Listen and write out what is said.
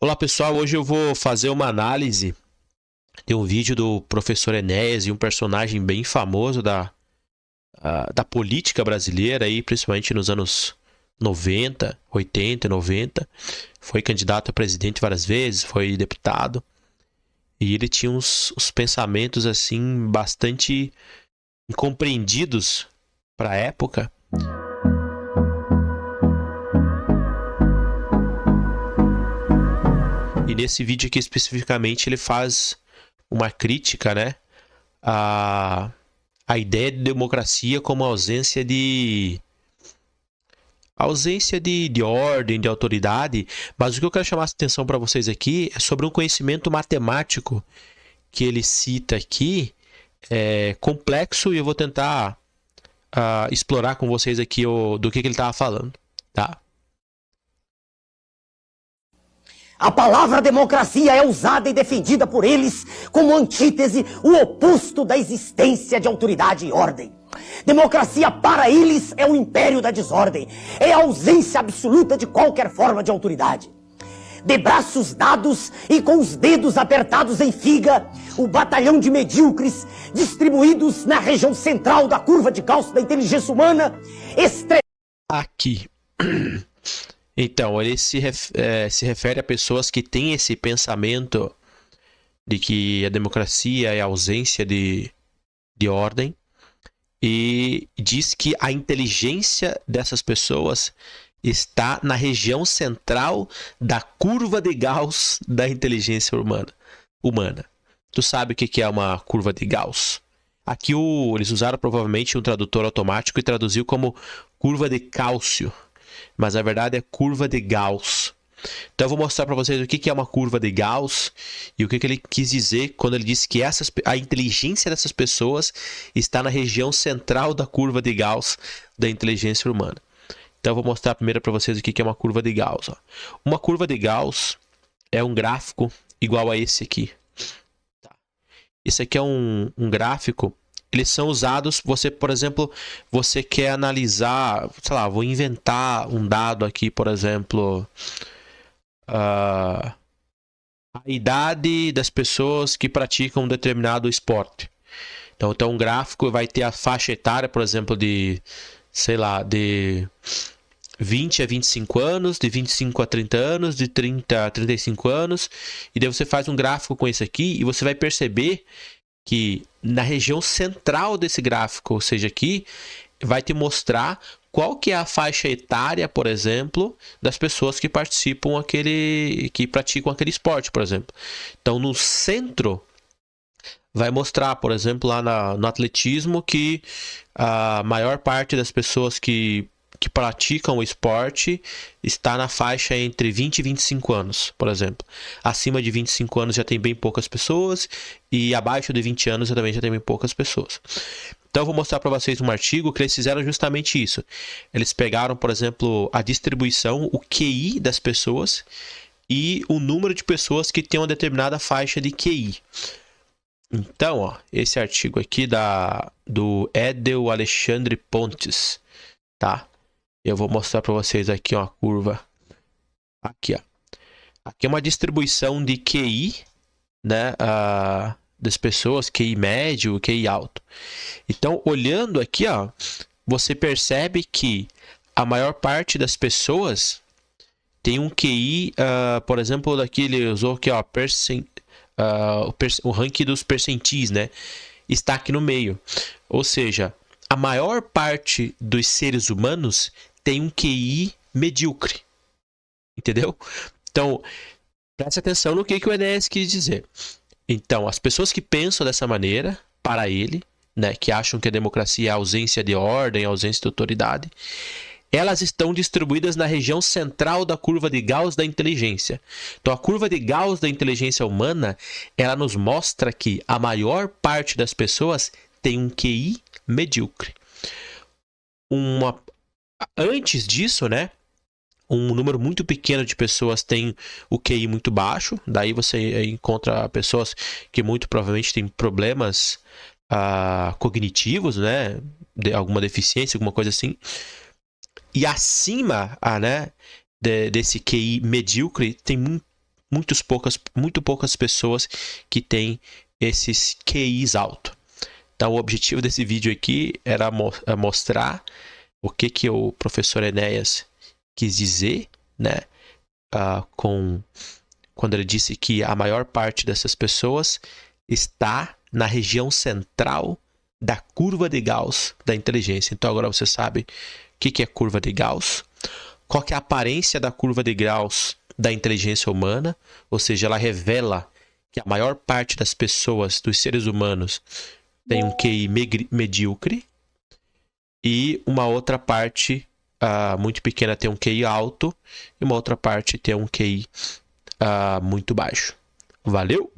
Olá pessoal, hoje eu vou fazer uma análise de um vídeo do professor Enéas e um personagem bem famoso da política brasileira, aí, principalmente nos anos 90, 80 e 90. Foi candidato a presidente várias vezes, foi deputado. E ele tinha uns pensamentos assim bastante incompreendidos para a época. E nesse vídeo aqui especificamente ele faz uma crítica, né, a ideia de democracia como ausência de ordem, de autoridade. Mas o que eu quero chamar a atenção para vocês aqui é sobre um conhecimento matemático que ele cita aqui, complexo, e eu vou tentar explorar com vocês aqui do que ele estava falando, tá? A palavra democracia é usada e defendida por eles como antítese, o oposto da existência de autoridade e ordem. Democracia para eles é o império da desordem, é a ausência absoluta de qualquer forma de autoridade. De braços dados e com os dedos apertados em figa, o batalhão de medíocres distribuídos na região central da curva de Gauss da inteligência humana aqui. Então, ele se refere a pessoas que têm esse pensamento de que a democracia é a ausência de ordem, e diz que a inteligência dessas pessoas está na região central da curva de Gauss da inteligência humana. Tu sabe o que é uma curva de Gauss? Aqui eles usaram provavelmente um tradutor automático e traduziu como curva de cálcio, mas na verdade é curva de Gauss. Então eu vou mostrar para vocês o que é uma curva de Gauss e o que ele quis dizer quando ele disse que a inteligência dessas pessoas está na região central da curva de Gauss da inteligência humana. Então eu vou mostrar primeiro para vocês o que é uma curva de Gauss. Uma curva de Gauss é um gráfico igual a esse aqui. Esse aqui é um gráfico. Eles são usados, por exemplo, você quer analisar, sei lá, vou inventar um dado aqui, por exemplo, a idade das pessoas que praticam um determinado esporte. Então um gráfico vai ter a faixa etária, por exemplo, de 20 a 25 anos, de 25 a 30 anos, de 30 a 35 anos, e daí você faz um gráfico com esse aqui e você vai perceber que na região central desse gráfico, ou seja, aqui, vai te mostrar qual que é a faixa etária, por exemplo, das pessoas que praticam aquele esporte, por exemplo. Então, no centro, vai mostrar, por exemplo, lá no atletismo, que a maior parte das pessoas que praticam o esporte está na faixa entre 20 e 25 anos, por exemplo. Acima de 25 anos já tem bem poucas pessoas e abaixo de 20 anos também já tem bem poucas pessoas. Então eu vou mostrar para vocês um artigo que eles fizeram justamente isso. Eles pegaram, por exemplo, a distribuição, o QI das pessoas e o número de pessoas que têm uma determinada faixa de QI. Então, esse artigo aqui do Edel Alexandre Pontes, tá? Eu vou mostrar para vocês aqui uma curva. Aqui, ó. Aqui é uma distribuição de QI, né, das pessoas, QI médio, QI alto. Então, olhando aqui, ó, você percebe que a maior parte das pessoas tem um QI, por exemplo, daqui ele usou aqui, ó, o ranking dos percentis, né, está aqui no meio. Ou seja, a maior parte dos seres humanos tem um QI medíocre. Entendeu? Então, preste atenção no que o Enéas quis dizer. Então, as pessoas que pensam dessa maneira, para ele, né, que acham que a democracia é a ausência de ordem, a ausência de autoridade, elas estão distribuídas na região central da curva de Gauss da inteligência. Então, a curva de Gauss da inteligência humana, ela nos mostra que a maior parte das pessoas tem um QI medíocre. Antes disso, né, um número muito pequeno de pessoas tem o QI muito baixo. Daí você encontra pessoas que muito provavelmente têm problemas cognitivos, né, de alguma deficiência, alguma coisa assim. E acima, né, desse QI medíocre tem muito poucas pessoas que têm esses QIs altos. Então, o objetivo desse vídeo aqui era mostrar o que o professor Enéas quis dizer, né? Quando ele disse que a maior parte dessas pessoas está na região central da curva de Gauss da inteligência. Então, agora você sabe o que é curva de Gauss, qual que é a aparência da curva de Gauss da inteligência humana, ou seja, ela revela que a maior parte das pessoas, dos seres humanos, tem um QI medíocre, e uma outra parte muito pequena tem um QI alto, e uma outra parte tem um QI muito baixo. Valeu!